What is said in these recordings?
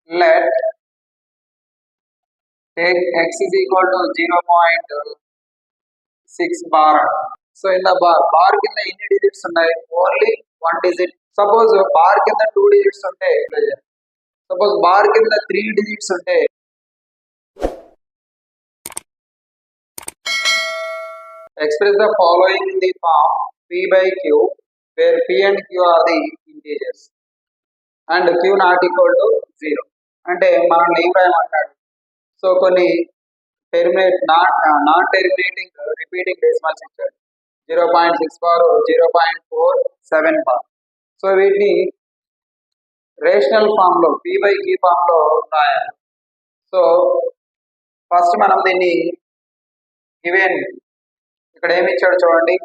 let take x is equal to 0.6 bar. So in the bar కింద ఎన్ని digits ఉన్నాయి? Only 1 digit. Suppose bar కింద 2 digits ఉంటే, suppose bar కింద 3 digits ఉంటే express the following in the form p by q where p and q are the integers and q not equal to 0. అంటే మనం ఏం రాయమంటాడు? సో కొన్ని non terminating repeating decimals ఇచ్చాడు. 0.6 bar, 0.47 bar. So వీటిని rational form లో p by q form లో రాయాలి. So first మనం దీన్ని గివెన్ ఇక్కడ ఏమి ఇచ్చాడు చూడండి.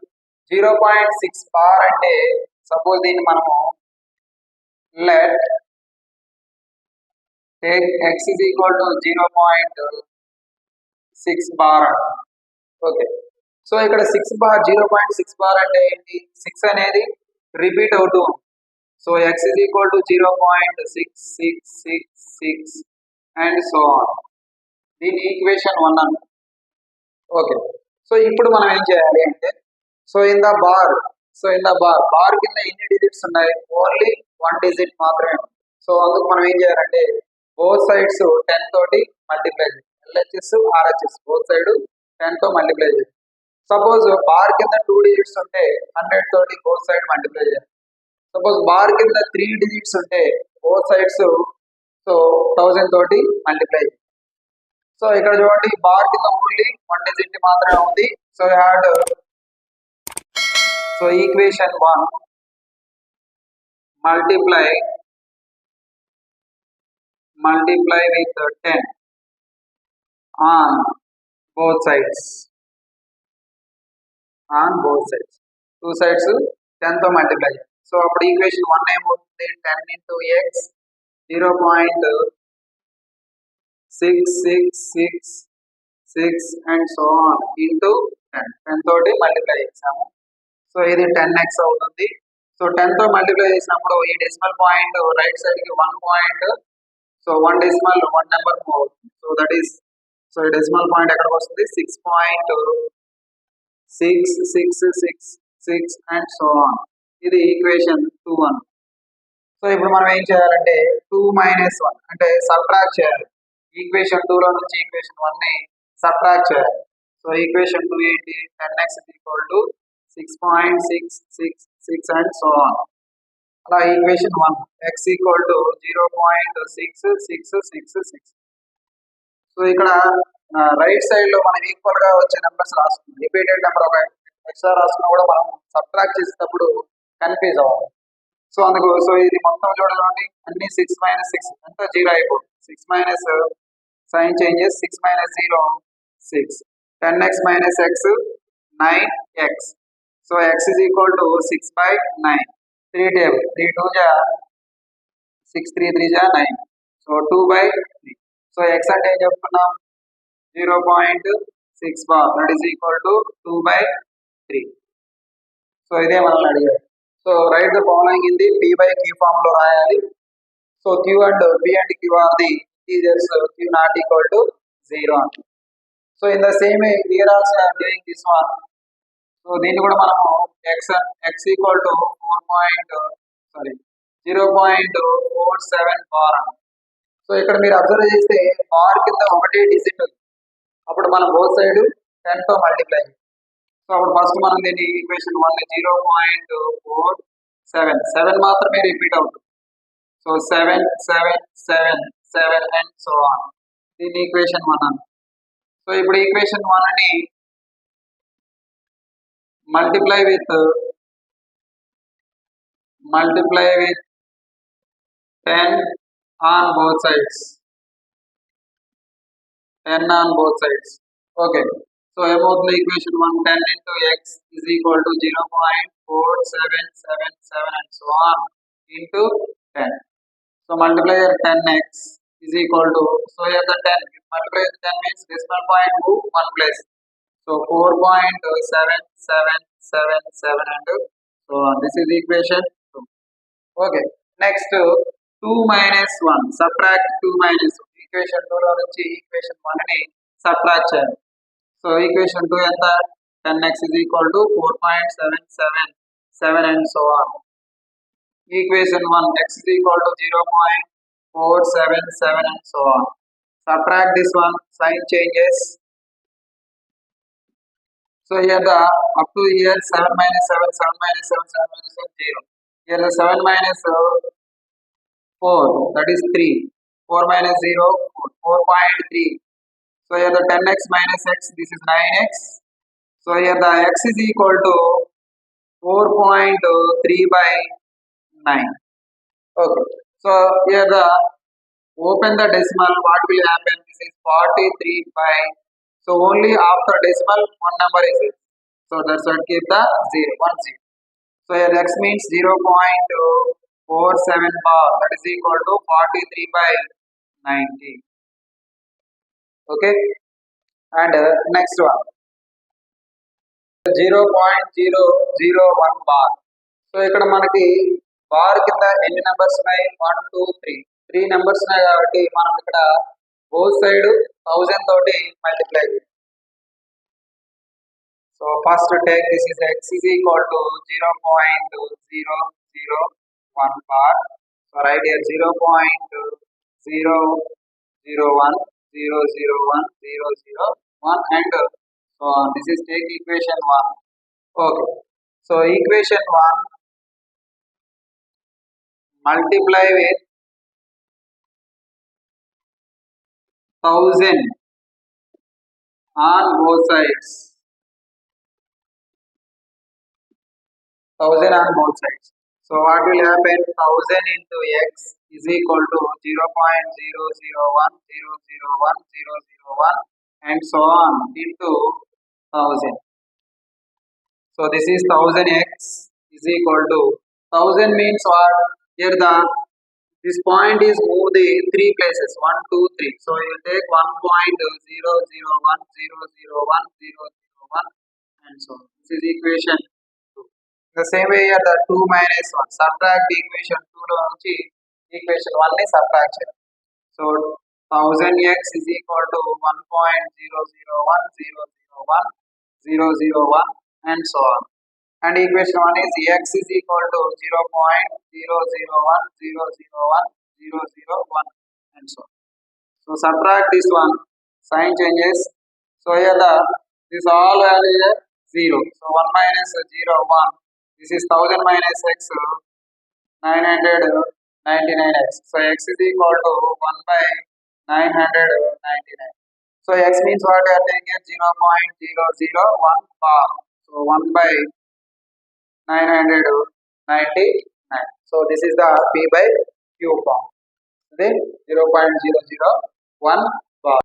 0.6 బార్ అంటే సపోజ్ దీన్ని మనము let take x is equal to 0.6 bar. Okay, so ఇక్కడ 6 బార్ 0.6 బార్ అంటే ఏంటి? 6 అనేది రిపీట్ అవుతూ ఉంది. So x is equal to 0.6666 and so on. దీని ఈక్వేషన్ 1 అన్న. ఓకే, సో ఇప్పుడు మనం ఏం చేయాలి అంటే, so in the bar bar కింద ఎన్ని డిజిట్స్ ఉన్నాయి? ఓన్లీ 1 డిజిట్ మాత్రమే. సో అందుకు మనం ఏం చేయాలంటే బోత్ సైడ్స్ 10 తోటి మల్టిప్లై చేయాలి. LHS RHS బోత్ సైడ్ 10 తో మల్టిప్లై చేయాలి. సపోజ్ బార్ కింద 2 డిజిట్స్ ఉంటే 100 తోటి బోత్ సైడ్ మల్టిప్లై చేయాలి. సపోజ్ బార్ కింద 3 డిజిట్స్ ఉంటే బోత్ సైడ్స్ సో 1000 తోటి మల్టిప్లై చేయాలి. సో ఇక్కడ చూడండి, బార్ కింద ఓన్లీ 1 డిజిట్ మాత్రమే ఉంది. So had so equation 1 multiply with 10 on both sides. Two sides 10 తో మల్టిప్లై చేయాలి. సో అప్పుడు ఈక్వేషన్ 1 ఏమవుతుంది? 10 into x 0.6666 and so on into 10 తోటి మల్టిప్లై చేసాము. సో ఇది 10x అవుతుంది. సో 10 తో మల్టిప్లై చేసినప్పుడు ఈ డెసిమల్ పాయింట్ రైట్ సైడ్ కి 1 point, so 1 decimal 1 number move అవుతుంది. సో దట్ ఈస్, సో ఈ డెసిమల్ పాయింట్ ఎక్కడికి వస్తుంది? 6.6666 అండ్ సో ఆన్. ఇది ఈక్వేషన్ 2 సో ఇప్పుడు మనం ఏం చేయాలంటే 2 - 1 అంటే సబ్ట్రాక్ట్ చేయాలి. ఈక్వేషన్ 2 లో నుంచి ఈక్వేషన్ 1 ని సబ్ట్రాక్ట్ చేయాలి. సో ఈక్వేషన్ 2 ఏంటి? 10x is equal to 6.666 and so on. అలా equation 1 x equal to 0.6666. So ఇక్కడ రైట్ సైడ్ లో మనం ఈక్వల్ గా వచ్చే నెంబర్స్ రాసుకున్నాం. రిపీటెడ్ నెంబర్ ఒక ఎక్స్ట్రా రాసుకున్నా కూడా మనం సబ్ట్రాక్ట్ చేసేటప్పుడు కన్ఫ్యూజ్ అవ్వాలి. సో అందుకు సో ఇది మొత్తం చూడండి, అన్ని 6 - 6 అంతా 0 అయిపోతుంది. 6 minus sign changes, 6 - 0 6, 10x - x 9x. So x is equal to 6/9. 3 table 3 2 జా 6, 3 3 జా 9. సో 2/3. సో x అంటే ఏం చెప్తున్నాం? 0.6 bar, that is equal to 2/3. So ఇదే మనల్ని అడిగారు. So write the following in the p by q form లో రాయాలి. So q and p and q are the integers, q not equal to 0. So in the same way here also I am doing this one. So దీన్ని కూడా మనము x equal to 0.47 bar. So ఇక్కడ మీరు observe చేస్తే bar కింద ఒకటే digit ఉంది. అప్పుడు మనం బోత్ సైడ్ 10 తో మల్టిప్లై. సో అప్పుడు ఫస్ట్ మనం దీన్ని ఈక్వేషన్ 1 0.47 మాత్రమే రిపీట్ అవుతుంది. So 7 7 7 7 and so on. దీని ఈక్వేషన్ 1 సో ఇప్పుడు ఈక్వేషన్ 1 ని multiply with 10 on both sides. 10 on both sides. Okay. So about the equation 1, 10 into x is equal to 0.4777 and so on into 10. So multiply your 10x is equal to, so here the 10, multiply with 10 means decimal point move one place. So 4.7777 and so on. This is equation 2. Okay. Next 2 minus 1. Subtract 2 minus 1. Equation 2 లో నుంచి equation 1 ని subtract చేయాలి. So equation 2 ఎంత? 10x is equal to 4.777 and so on. Equation 1 x is equal to 0.477 and so on. Subtract this one, sign changes. So here the up to here 7 minus 7, 7 minus 7, 7 minus 7, 0. Here the 7 minus 4, that is 3. 4 minus 0, 4.3. So here the 10x minus x, this is 9x. So here the x is equal to 4.3 by 9. Okay. So here the open the decimal, what will happen? This is 43 by, so only after decimal one number is it. So that's what keep the 0, 1 0. So here x means 0.47 bar, that is equal to 43 by 90. Okay. And next one, 0.001 bar. So ఇక్కడ మనకి bar కింద ఎన్ని numbers ఉన్నాయి? 1 2 3 3 numbers ఉన్నాయి కాబట్టి మనం ఇక్కడ both side 1000 తోటి మల్టిప్లై చేయాలి. So first take this is x is equal to 0.001 bar. So right here 0.001 001 001 and so on. This is take equation 1. Okay. So equation 1 multiply with 1000 on both sides. 1000 on both sides. So what will happen? 1000 into x is equal to 0.001 001 001 and so on into 1000. So this is 1000x is equal to 1000 means what? Here the this point is moved in 3 places, 1 2 3. So you take 1.001 001 001 and so on. This is equation 2. The same way here the 2 minus 1. Subtract equation 2 lo nunchi equation 1 ni subtract cheyali. So 1000x is equal to 1.001 001 001 and so on. And equation 1 is x is equal to 0.001 001 001 and so on. So subtract this one, sign changes. So here the this all value is 0. So 1 minus 0 1. This is 1000 minus x 999x. So x is equal to 1 by 999. So x means what we are taking? 0.001 bar. So 1 by 999. So this is the P by Q form. Then 0.001